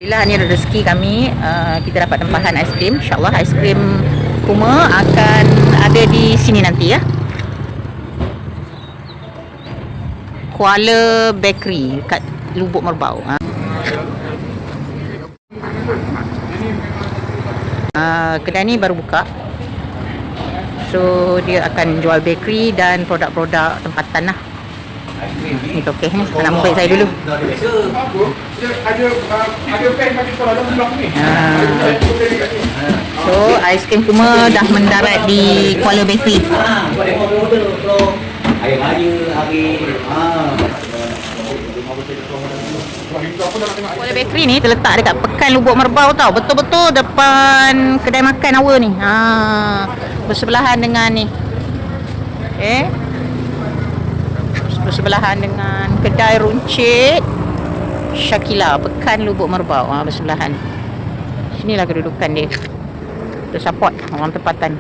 Alhamdulillah, ni rezeki kami. Kita dapat tempahan aiskrim. InsyaAllah aiskrim Kuma akan ada di sini nanti ya. Kuala Bakery kat Lubuk Merbau. Kedai ni baru buka. So dia akan jual bakery dan produk-produk tempatan lah. Ni okey ni. Nak ambil saya dulu. So aiskrim Kuma dah mendarat di Kuala Bakery. Hari raya, Kuala Bakery ni terletak dekat Pekan Lubuk Merbau tau. Betul-betul depan kedai makan awal ni. Bersebelahan dengan ni. Bersebelahan dengan kedai runcit Syakila Pekan Lubuk Merbau. Bersebelahan. Sinilah kedudukan dia. Untuk support orang tempatan.